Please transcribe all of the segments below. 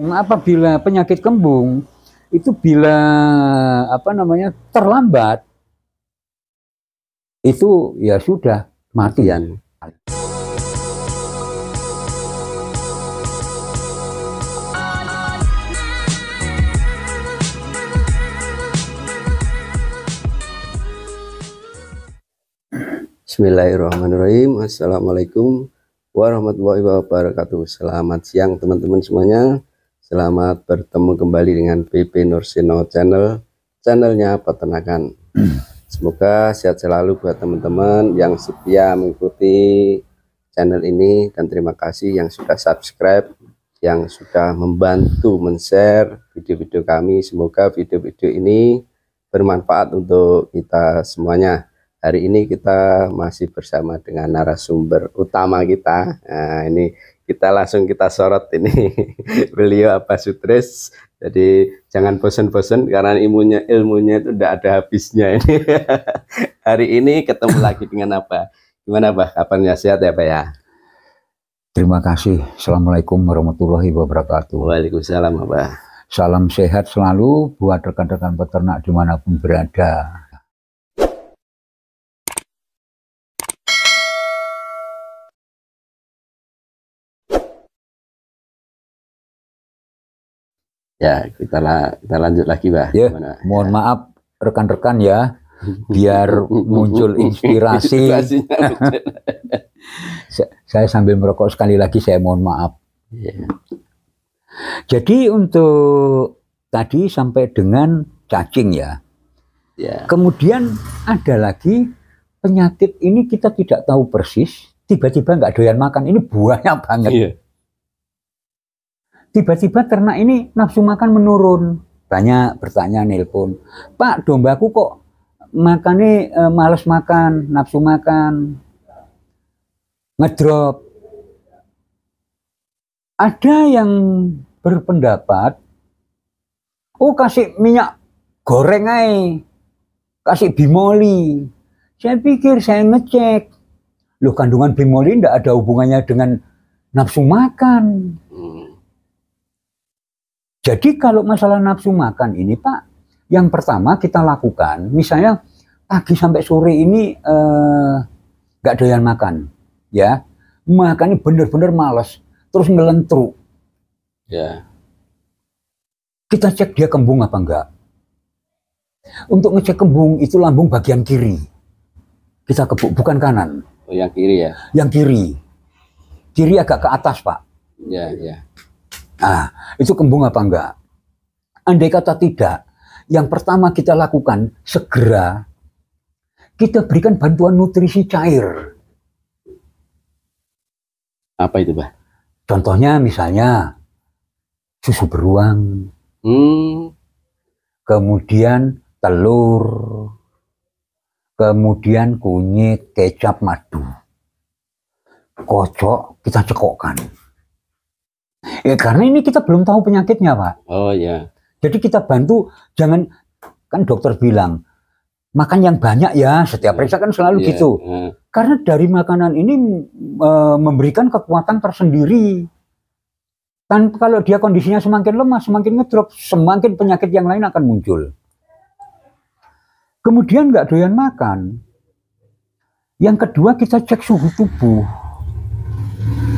Apabila penyakit kembung itu bila terlambat, itu ya sudah matian. Bismillahirrahmanirrahim. Assalamualaikum warahmatullahi wabarakatuh. Selamat siang teman-teman semuanya. Selamat bertemu kembali dengan PP Nursino channelnya peternakan. Semoga sehat selalu buat teman-teman yang setia mengikuti channel ini, dan terima kasih yang sudah subscribe, yang sudah membantu men-share video-video kami. Semoga video-video ini bermanfaat untuk kita semuanya. Hari ini kita masih bersama dengan narasumber utama kita. Nah, ini kita langsung sorot ini. Beliau Abah Sutris. Jadi jangan bosan-bosan karena ilmunya itu udah ada habisnya ini. Hari ini ketemu lagi dengan Abah. Gimana Abah? Kabarnya sehat ya Pak ya? Terima kasih. Assalamualaikum warahmatullahi wabarakatuh. Waalaikumsalam Abah. Salam sehat selalu buat rekan-rekan peternak dimanapun berada. Ya, kita lanjut lagi, Bah. Ya, mohon maaf rekan-rekan ya, biar muncul inspirasi. Saya sambil merokok sekali lagi, saya mohon maaf. Ya. Jadi untuk tadi sampai dengan cacing ya. Ya. Kemudian ada lagi penyakit ini kita tidak tahu persis, tiba-tiba nggak doyan makan, ini buahnya banget. Ya. Tiba-tiba ternak ini nafsu makan menurun. Banyak bertanya, nelpon, Pak, dombaku kok makannya males makan, nafsu makan, ngedrop. Ada yang berpendapat, oh kasih minyak goreng aja, kasih bimoli. Saya pikir, saya ngecek, loh kandungan bimoli tidak ada hubungannya dengan nafsu makan. Jadi kalau masalah nafsu makan ini Pak, yang pertama kita lakukan, misalnya pagi sampai sore ini nggak doyan makan, ya, makannya bener-bener males, terus ngelentruk. Ya. Kita cek dia kembung apa enggak. Untuk ngecek kembung itu lambung bagian kiri. Kita kebuk, bukan kanan. Oh, yang kiri ya? Yang kiri. Kiri agak ke atas Pak. Ya, ya. Nah, itu kembung apa enggak? Andai kata tidak, yang pertama kita lakukan segera kita berikan bantuan nutrisi cair. Apa itu, Bah? Contohnya misalnya susu beruang, kemudian telur, kemudian kunyit, kecap, madu. Kocok, kita cekokkan. Ya karena ini kita belum tahu penyakitnya Pak. Oh ya. Jadi kita bantu, jangan, kan dokter bilang makan yang banyak ya, setiap periksa kan selalu gitu. Karena dari makanan ini memberikan kekuatan tersendiri. Dan kalau dia kondisinya semakin lemah, semakin ngedrop, semakin penyakit yang lain akan muncul. Kemudian nggak doyan makan. Yang kedua kita cek suhu tubuh.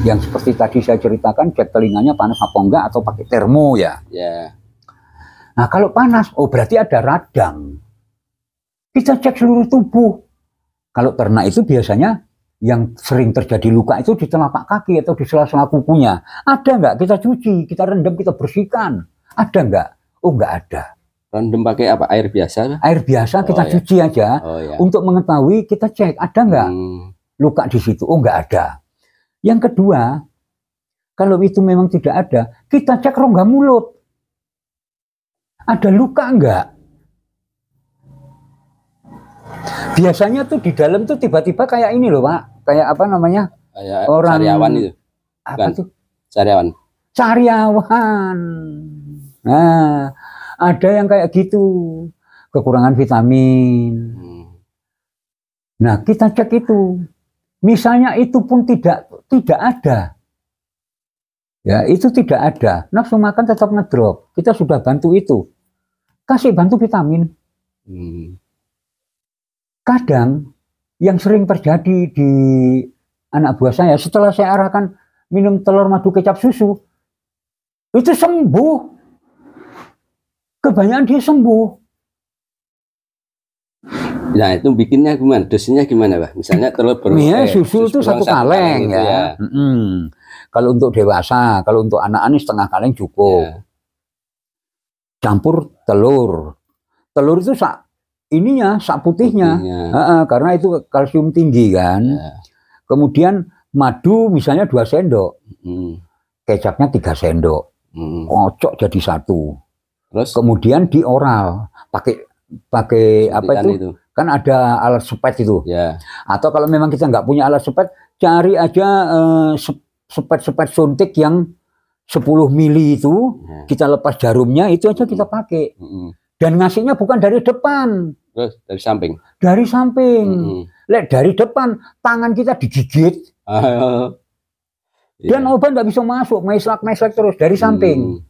Yang seperti tadi saya ceritakan, cek telinganya panas apa enggak, atau pakai termo ya. Ya. Nah kalau panas, oh berarti ada radang. Kita cek seluruh tubuh. Kalau ternak itu biasanya yang sering terjadi luka itu di telapak kaki atau di sela-sela kukunya. Ada enggak? Kita cuci, kita rendam, kita bersihkan. Ada enggak? Oh enggak ada. Rendam pakai apa? Air biasa? Air biasa kita cuci aja. Oh, ya. Untuk mengetahui kita cek ada enggak luka di situ. Oh enggak ada. Yang kedua, kalau itu memang tidak ada, kita cek rongga mulut. Ada luka enggak? Biasanya tuh di dalam tuh tiba-tiba kayak ini loh Pak. Kayak apa namanya? Kayak orang sariawan itu. Apa Bukan. tuh? Sariawan. Sariawan. Nah, ada yang kayak gitu. Kekurangan vitamin. Nah, kita cek itu. Misalnya itu pun tidak ada. Ya, itu tidak ada. Nafsu makan tetap ngedrop. Kita sudah bantu itu. Kasih bantu vitamin. Kadang yang sering terjadi di anak buah saya, setelah saya arahkan minum telur madu kecap susu, itu sembuh. Kebanyakan dia sembuh. Nah, itu bikinnya gimana? Dosisnya gimana, Pak? Misalnya telur susu itu 1 kaleng gitu ya. Kalau untuk dewasa, kalau untuk anak-anak setengah kaleng cukup. Ya. Campur telur. Telur itu sak putihnya. Karena itu kalsium tinggi kan. Ya. Kemudian madu misalnya 2 sendok. Kecapnya 3 sendok. Kocok jadi 1. Terus kemudian di oral pakai apa itu? Kan ada alat sepet itu. Ya. Atau kalau memang kita nggak punya alat sepet, cari aja sepet suntik yang 10 mili itu, kita lepas jarumnya, itu aja kita pakai. Dan ngasihnya bukan dari depan. Terus dari samping? Dari samping. Lek dari depan, tangan kita digigit. Dan obat nggak bisa masuk, meslak terus dari samping.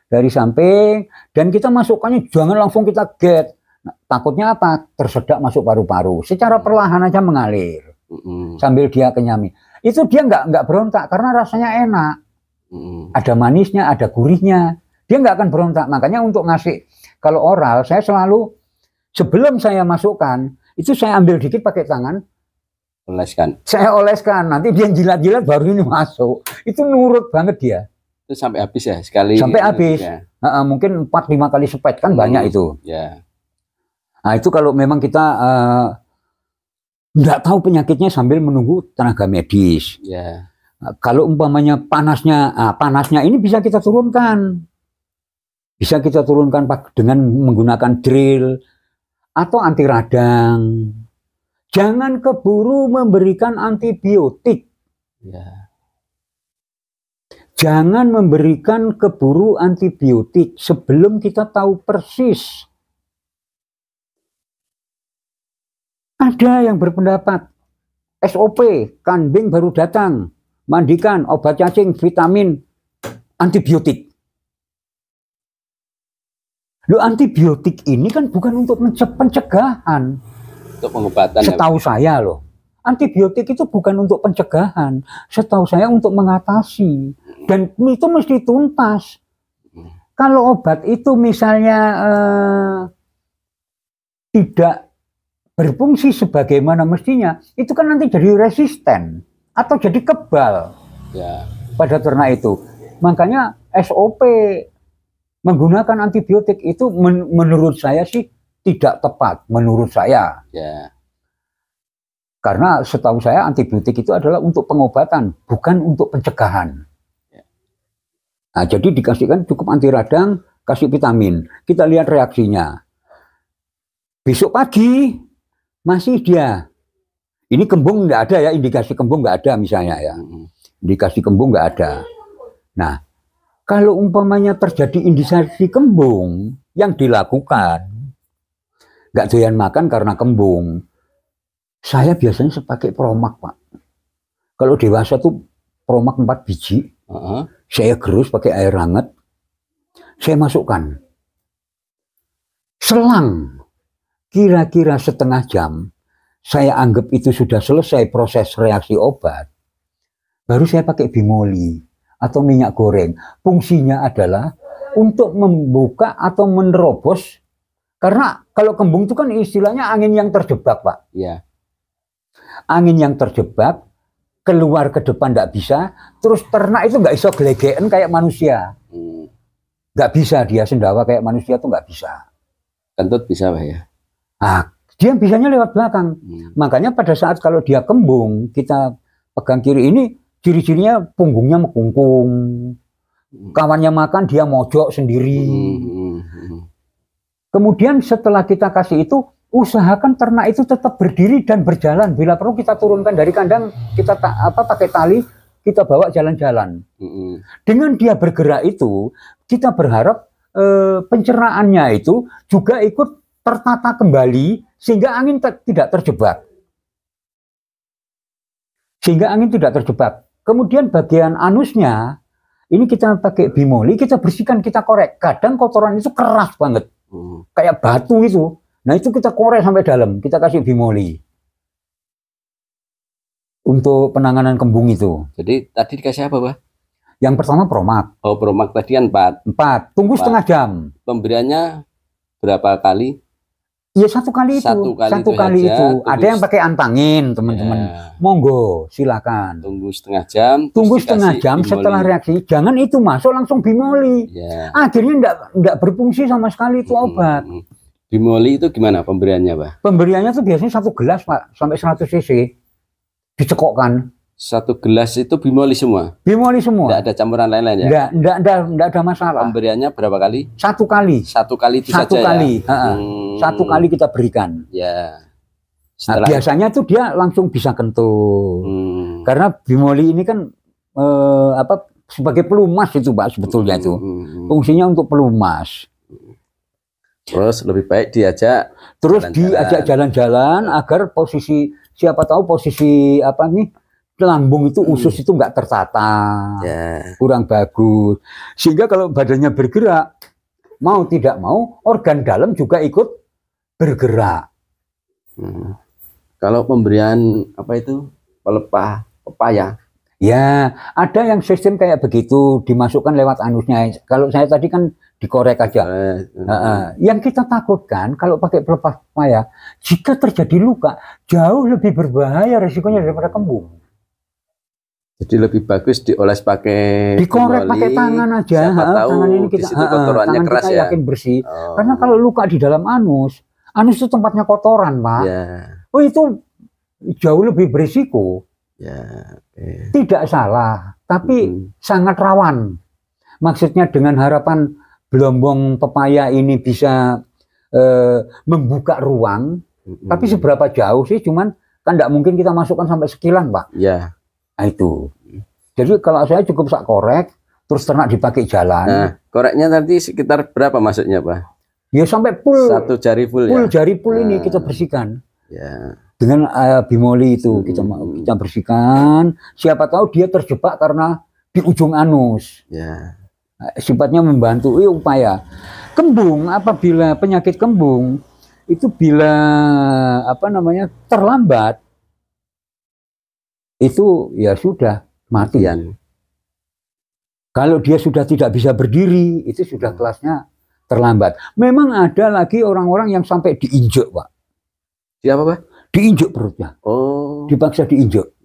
Dari samping, dan kita masukkannya jangan langsung kita get. Nah, takutnya apa? Tersedak masuk paru-paru. Secara perlahan aja mengalir. Sambil dia kenyami. Itu dia nggak berontak karena rasanya enak. Ada manisnya, ada gurihnya. Dia nggak akan berontak. Makanya untuk ngasih, kalau oral, saya selalu sebelum saya masukkan, itu saya ambil dikit pakai tangan. Oleskan. Saya oleskan. Nanti dia jilat-jilat baru ini masuk. Itu nurut banget dia. Itu sampai habis ya sekali. Sampai habis. Ya. Mungkin 4-5 kali sepet kan banyak itu. Ya. Nah itu kalau memang kita nggak tahu penyakitnya sambil menunggu tenaga medis. Ya. Kalau umpamanya panasnya ini bisa kita turunkan. Bisa kita turunkan dengan menggunakan drill atau anti radang. Jangan keburu memberikan antibiotik. Ya. Jangan memberikan keburu antibiotik sebelum kita tahu persis. Ada yang berpendapat SOP, kambing baru datang, mandikan, obat cacing, vitamin, antibiotik. Loh, antibiotik ini kan bukan untuk pencegahan. Untuk pengobatan. Setahu saya loh. Antibiotik itu bukan untuk pencegahan. Setahu saya untuk mengatasi. Dan itu mesti tuntas. Kalau obat itu misalnya tidak berfungsi sebagaimana mestinya, itu kan nanti jadi resisten atau jadi kebal ya. Pada ternak itu. Makanya SOP menggunakan antibiotik itu menurut saya sih tidak tepat, menurut saya. Ya. Karena setahu saya antibiotik itu adalah untuk pengobatan, bukan untuk pencegahan. Ya. Nah, jadi dikasihkan cukup anti radang, kasih vitamin. Kita lihat reaksinya. Besok pagi masih dia. Ini kembung nggak ada ya, indikasi kembung nggak ada misalnya ya. Indikasi kembung nggak ada. Nah, kalau umpamanya terjadi indikasi kembung yang dilakukan, nggak doyan makan karena kembung, saya biasanya pakai Promak, Pak. Kalau dewasa tuh Promak 4 biji, saya gerus pakai air hangat, saya masukkan. Selang kira-kira setengah jam, saya anggap itu sudah selesai proses reaksi obat, baru saya pakai bimoli atau minyak goreng. Fungsinya adalah untuk membuka atau menerobos, karena kalau kembung itu kan istilahnya angin yang terjebak, Pak. Iya. Angin yang terjebak, keluar ke depan nggak bisa, terus ternak itu nggak bisa gelegean kayak manusia. Nggak bisa dia sendawa kayak manusia tuh nggak bisa. Kentut bisa, Pak ya? Nah, dia bisanya lewat belakang. Makanya pada saat kalau dia kembung, kita pegang kiri ini, ciri-cirinya punggungnya mekungkung. Kawannya makan, dia mojok sendiri. Kemudian setelah kita kasih itu, usahakan ternak itu tetap berdiri dan berjalan. Bila perlu kita turunkan dari kandang, kita pakai tali, kita bawa jalan-jalan. Dengan dia bergerak itu, kita berharap pencernaannya itu juga ikut tertata kembali sehingga angin tidak terjebak. Kemudian bagian anusnya Ini kita pakai bimoli, kita bersihkan, kita korek. Kadang kotoran itu keras banget, kayak batu itu. Nah itu kita korek sampai dalam, kita kasih bimoli untuk penanganan kembung itu. Jadi tadi dikasih apa, Pak? Yang pertama Promak. Oh, Promak tadi kan 4. Tunggu 1/2 jam. Pemberiannya berapa kali? Iya, 1 kali itu. Satu kali itu. Ada yang pakai antangin, teman-teman. Ya. Monggo, silakan. Tunggu 1/2 jam. Tunggu 1/2 jam bimoli. Setelah reaksi. Jangan itu masuk langsung bimoli. Ya. Akhirnya enggak berfungsi sama sekali itu obat. Bimoli itu gimana pemberiannya, Pak? Pemberiannya tuh biasanya 1 gelas, Pak, sampai 100 cc. Dicekokkan. 1 gelas itu bimoli semua? Bimoli semua. Tidak ada campuran lain-lain ya? Enggak ada masalah. Pemberiannya berapa kali? 1 kali. 1 kali itu saja kali. Ya? 1 kali kita berikan. Ya. Nah, biasanya tuh dia langsung bisa kentul. Karena bimoli ini kan sebagai pelumas itu, Pak, sebetulnya itu. Fungsinya untuk pelumas. Terus lebih baik diajak jalan-jalan agar posisi, siapa tahu posisi lambung itu, usus itu nggak tertata, kurang bagus, sehingga kalau badannya bergerak, mau tidak mau organ dalam juga ikut bergerak. Kalau pemberian pelepah pepaya, ya ada yang sistem kayak begitu, dimasukkan lewat anusnya. Kalau saya tadi kan dikorek aja. Yang kita takutkan kalau pakai pelepah pepaya, jika terjadi luka jauh lebih berbahaya resikonya daripada kembung. Jadi lebih bagus dioles pakai dikorek pakai tangan aja. Tangan ini kita kotorannya keras ya, yakin bersih. Karena kalau luka di dalam anus itu tempatnya kotoran, Pak. Oh, itu jauh lebih berisiko. Tidak salah, tapi sangat rawan. Maksudnya dengan harapan gelombang pepaya ini bisa membuka ruang, tapi seberapa jauh sih? Cuman kan tidak mungkin kita masukkan sampai sekilan, Pak. Nah, itu. Jadi kalau saya cukup sak korek, terus ternak dipakai jalan. Nah, koreknya nanti sekitar berapa masuknya, Pak? Ya sampai full. 1 jari full ya? Jari full ini kita bersihkan. Dengan bimoli itu kita bersihkan. Siapa tahu dia terjebak karena di ujung anus. Sifatnya membantu upaya. Kembung, apabila penyakit kembung, itu bila terlambat, itu ya sudah mati. Kalau dia sudah tidak bisa berdiri, itu sudah kelasnya terlambat. Memang ada lagi orang-orang yang sampai diinjek, Pak. Siapa, Pak? Diinjek perutnya. Oh. Dipaksa diinjek.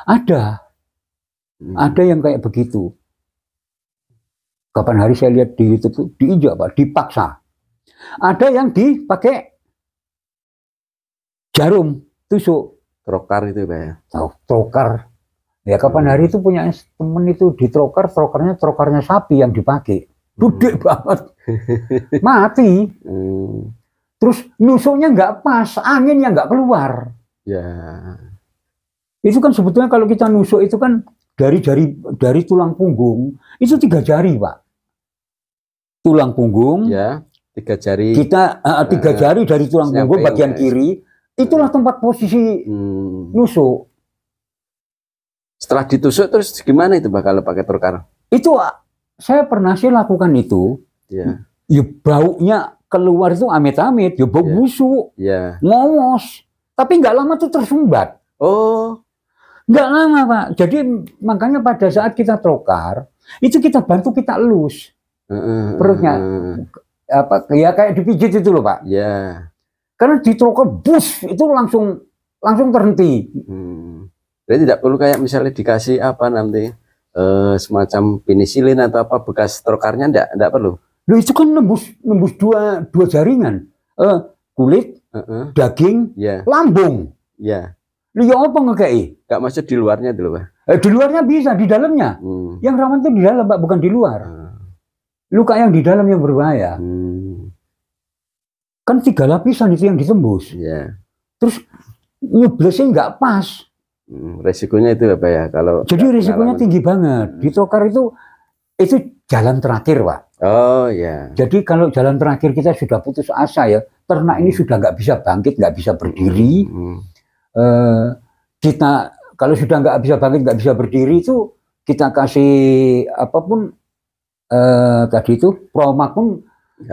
Ada yang kayak begitu. Kapan hari saya lihat di YouTube itu diinjek, Pak, dipaksa. Ada yang dipakai jarum tusuk. Trokar itu, Pak ya? Tahu, trokar. Ya kapan hari itu punya temen itu di trokarnya sapi yang dipakai. Gede banget. Mati. Terus nusuknya nggak pas, anginnya nggak keluar. Itu kan sebetulnya kalau kita nusuk itu kan dari tulang punggung, itu 3 jari, Pak. Tulang punggung. 3 jari. Kita 3 jari dari tulang punggung bagian kiri. Itulah tempat posisi nusuk. Setelah ditusuk terus gimana itu, Pak, kalau pakai trokar? Itu saya pernah sih lakukan itu. Ya baunya keluar itu amit-amit, ya bau busuk, ngomos. Tapi nggak lama tuh tersumbat. Oh, nggak lama, Pak. Jadi makanya pada saat kita trokar, itu kita bantu kita elus perutnya. Ya kayak dipijit itu loh, Pak. Karena di trokar bus itu langsung terhenti. Jadi tidak perlu kayak misalnya dikasih semacam penisilin atau apa bekas trokarnya, enggak perlu. Loh, itu kan nembus dua jaringan. Kulit, daging, lambung. Lu ya apa ngekei? Enggak masuk di luarnya dulu, Pak. Di luarnya bisa, di dalamnya. Yang rawan itu di dalam, Pak, bukan di luar. Luka yang di dalam yang berbahaya. Kan 3 lapisan itu yang ditembus. Terus nyeblesnya nggak pas. Resikonya itu apa ya? Kalau jadi resikonya tinggi banget. Di trokar itu jalan terakhir, Pak. Oh ya. Jadi kalau jalan terakhir kita sudah putus asa ya, ternak ini sudah nggak bisa bangkit, nggak bisa berdiri. Kita kalau sudah nggak bisa bangkit, nggak bisa berdiri itu kita kasih apapun tadi itu Promak pun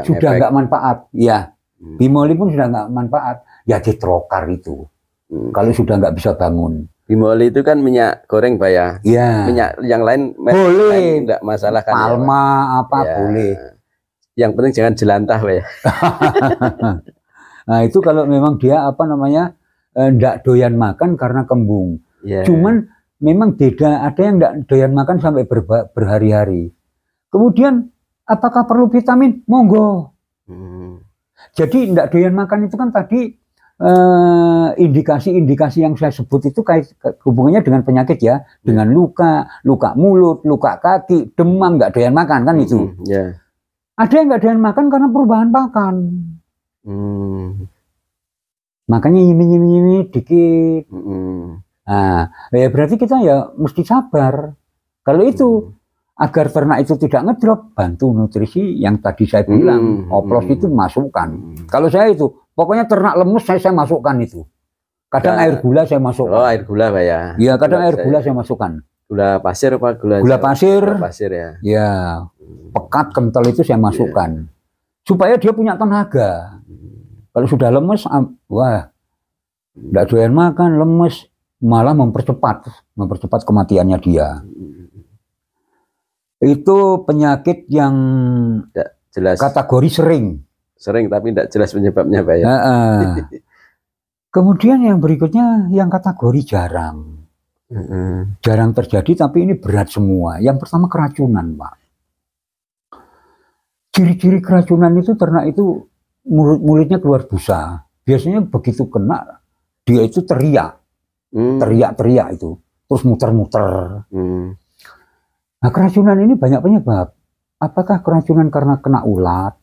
sudah nggak manfaat, ya. Bimoli pun sudah nggak manfaat, ya ditrokar itu. Kalau sudah nggak bisa bangun. Bimoli itu kan minyak goreng, Pak ya. Iya. Minyak yang lain boleh, nggak masalah kan. Palma ya, apa ya. Boleh. Yang penting jangan jelantah, Pak ya. Nah itu kalau memang dia apa namanya nggak doyan makan karena kembung. Yeah. Cuman memang beda, ada yang nggak doyan makan sampai berhari-hari. Kemudian apakah perlu vitamin? Monggo. Jadi nggak doyan makan itu kan tadi indikasi-indikasi yang saya sebut itu kait hubungannya dengan penyakit ya, dengan luka mulut, luka kaki, demam, nggak doyan makan kan itu. Yeah. Ada yang nggak doyan makan karena perubahan pakan. Makanya nyimi dikit. Nah, ya berarti kita ya mesti sabar. Kalau itu agar ternak itu tidak ngedrop, bantu nutrisi yang tadi saya bilang, oplos itu masukkan. Kalau saya itu, pokoknya ternak lemes saya masukkan itu. Kadang air gula saya masukkan. Oh, air gula, Pak ya. Iya, kadang air gula saya masukkan. Gula pasir apa gula? Gula pasir. Gula pasir ya. Ya, pekat kental itu saya masukkan. Supaya dia punya tenaga. Kalau sudah lemes, wah, tidak doyan makan, lemes, malah mempercepat kematiannya dia. Itu penyakit yang jelas. Kategori sering tapi tidak jelas penyebabnya, Pak ya. Kemudian yang berikutnya yang kategori jarang. Jarang terjadi tapi ini berat semua. Yang pertama keracunan, Pak. Ciri-ciri keracunan itu ternak itu mulutnya keluar busa. Biasanya begitu kena dia itu teriak. Teriak-teriak itu. Terus muter-muter. Nah, keracunan ini banyak penyebab. Apakah keracunan karena kena ulat?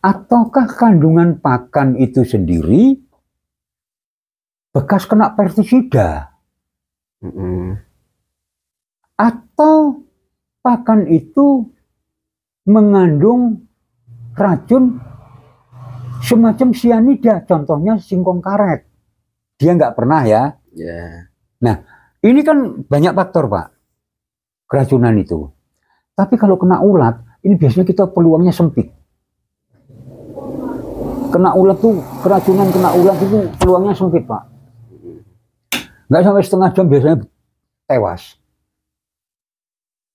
Ataukah kandungan pakan itu sendiri bekas kena pestisida? Atau pakan itu mengandung racun semacam sianida, contohnya singkong karet. Dia nggak pernah ya. Nah, ini kan banyak faktor, Pak, keracunan itu. Tapi kalau kena ulat, ini biasanya kita peluangnya sempit. Kena ulat tuh, keracunan kena ulat itu peluangnya sempit, Pak. Nggak sampai setengah jam biasanya tewas.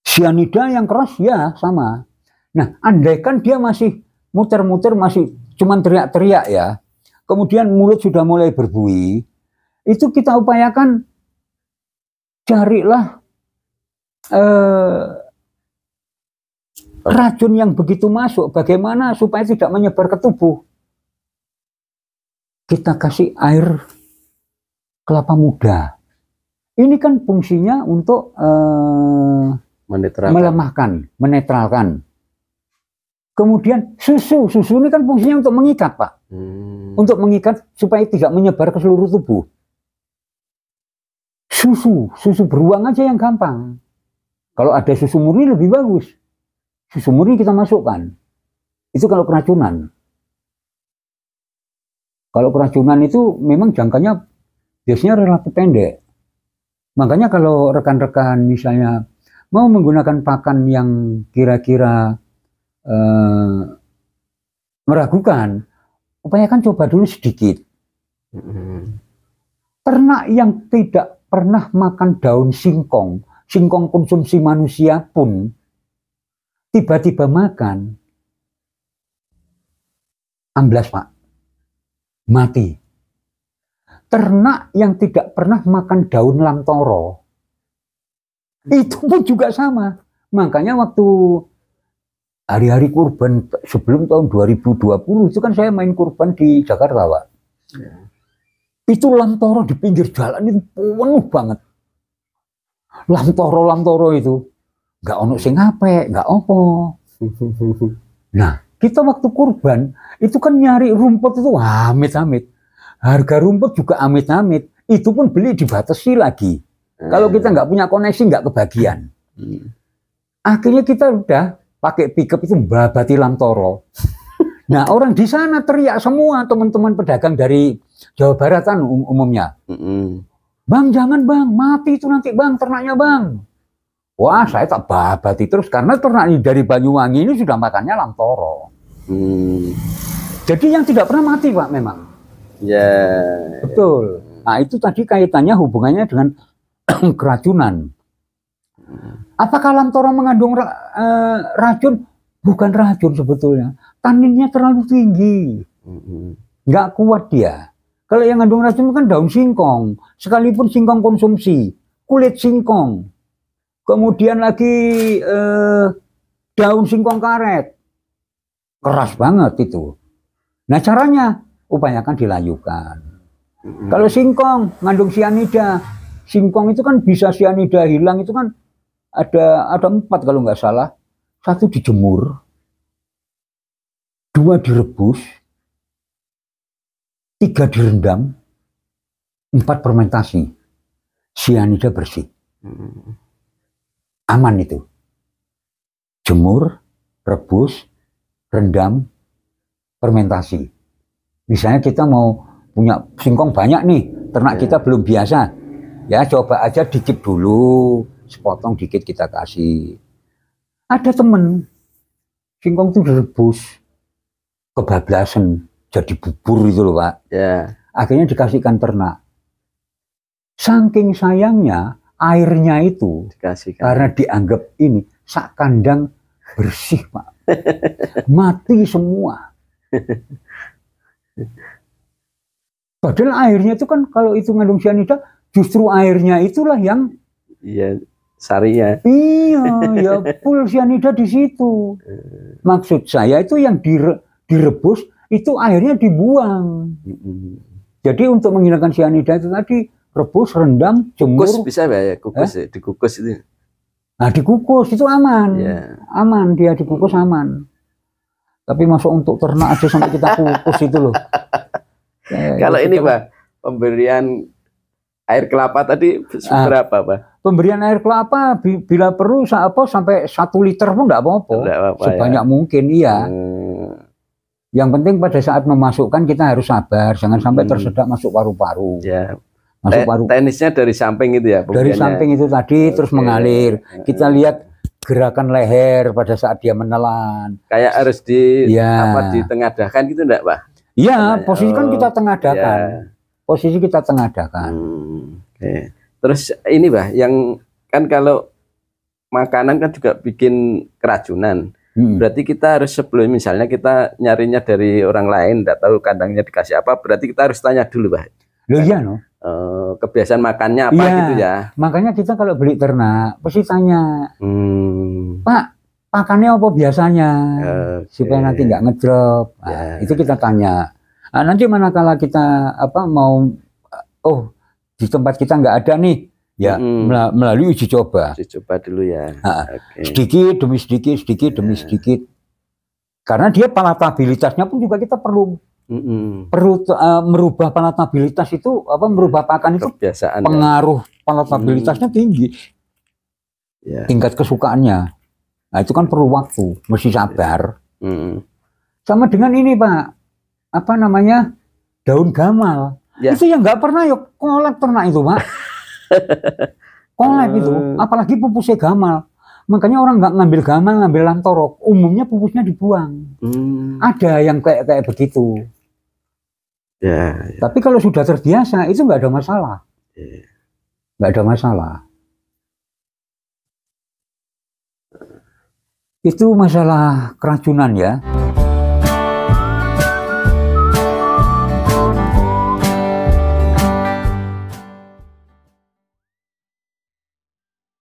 Sianida yang keras ya sama. Nah, andaikan dia masih muter-muter, masih cuman teriak-teriak ya, kemudian mulut sudah mulai berbuih, itu kita upayakan carilah racun yang begitu masuk, bagaimana supaya tidak menyebar ke tubuh. Kita kasih air kelapa muda. Ini kan fungsinya untuk melemahkan, menetralkan. Kemudian susu ini kan fungsinya untuk mengikat, Pak. Untuk mengikat supaya tidak menyebar ke seluruh tubuh. Susu beruang aja yang gampang. Kalau ada susu murni lebih bagus. Susu murni kita masukkan. Itu kalau keracunan. Kalau keracunan itu memang jangkanya biasanya relatif pendek. Makanya kalau rekan-rekan misalnya mau menggunakan pakan yang kira-kira meragukan, upayakan coba dulu sedikit. Ternak yang tidak pernah makan daun singkong konsumsi manusia pun tiba-tiba makan, amblas, Pak, mati. Ternak yang tidak pernah makan daun lamtoro itu pun juga sama. Makanya waktu hari-hari kurban sebelum tahun 2020 itu kan saya main kurban di Jakarta, Pak. Itu lamtoro di pinggir jalan itu penuh banget. Lamtoro itu nggak ono sing ngape, nggak opo. Nah, kita waktu kurban itu kan nyari rumput itu amit-amit. Harga rumput juga amit-amit. Itu pun beli dibatasi lagi. Kalau kita nggak punya koneksi nggak kebagian. Akhirnya kita udah pakai pickup itu babati lamtoro. Nah, orang di sana teriak semua, teman-teman pedagang dari Jawa Barat kan umumnya. Bang jangan bang, mati itu nanti bang ternaknya bang. Wah saya tak babati terus karena ternak dari Banyuwangi ini sudah makannya lamtoro. Jadi yang tidak pernah mati Pak memang. Ya. Betul. Nah itu tadi kaitannya hubungannya dengan keracunan. Apakah lamtoro mengandung racun? Bukan racun sebetulnya. Taninnya terlalu tinggi. Nggak kuat dia. Kalau yang mengandung racun kan daun singkong. Sekalipun singkong konsumsi. Kulit singkong. Kemudian lagi daun singkong karet. Keras banget itu. Nah caranya upayakan dilayukan. Kalau singkong mengandung sianida. Singkong itu kan bisa sianida hilang itu kan ada 4 kalau nggak salah. 1 dijemur, 2 direbus, 3 direndam, 4 fermentasi. Sianida bersih. Aman itu. Jemur, rebus, rendam, fermentasi. Misalnya kita mau punya singkong banyak nih, ternak kita belum biasa. Ya coba aja dikit dulu, sepotong dikit kita kasih. Ada temen, singkong itu direbus, kebablasan, jadi bubur itu loh Pak. Ya. Akhirnya dikasihkan ternak. Saking sayangnya, airnya itu, Dikasihkan. karena dianggap ini, sak kandang bersih Pak. Mati semua. Padahal airnya itu kan kalau itu mengandung sianida, justru airnya itulah yang Iya, sarinya. iya, ya full sianida di situ. Maksud saya itu yang direbus itu airnya dibuang. Jadi untuk menghilangkan sianida itu tadi rebus, rendam, jemur. Kukus bisa ya, kukus ya, dikukus itu. Nah dikukus itu aman, aman dia dikukus aman. Tapi masuk untuk ternak aja sampai kita kukus itu loh. Kalau ini Pak, pemberian air kelapa tadi berapa Pak? Pemberian air kelapa bila perlu sampai 1 liter pun enggak apa-apa. Sebanyak mungkin iya. Yang penting pada saat memasukkan kita harus sabar, jangan sampai tersedak masuk paru-paru. Ya. Masuk paru. Teknisnya dari samping itu ya. Dari samping itu tadi terus mengalir. Kita lihat gerakan leher pada saat dia menelan. Kayak harus ditengadahkan gitu enggak Pak? Iya, posisi kan kita tengadahkan. Posisi kita tengadahkan. Oke. Terus ini Pak, yang kan kalau makanan kan juga bikin keracunan. Berarti kita harus sebelum misalnya kita nyarinya dari orang lain, enggak tahu kandangnya dikasih apa, berarti kita harus tanya dulu Pak. Loh iya no. Kebiasaan makannya apa gitu ya. Makanya kita kalau beli ternak pasti tanya, Pak, pakannya apa biasanya, supaya nanti nggak ngedrop. Nah, itu kita tanya. Nah, nanti manakala kita mau, di tempat kita nggak ada nih, ya melalui uji coba. Uji coba dulu ya. Sedikit demi sedikit, sedikit demi sedikit. Karena dia palatabilitasnya pun juga kita perlu merubah palatabilitas itu, merubah pakan itu kebiasaan, pengaruh palatabilitasnya tinggi. Tingkat kesukaannya. Nah itu kan perlu waktu, mesti sabar. Sama dengan ini Pak, daun gamal. Itu yang nggak pernah kolek ternak itu Pak. Kolek itu, apalagi pupusnya gamal. Makanya orang nggak ngambil gamal, ngambil lamtoro. Umumnya pupusnya dibuang. Ada yang kayak begitu. Tapi kalau sudah terbiasa itu nggak ada masalah. Nggak ada masalah. Itu masalah keracunan ya.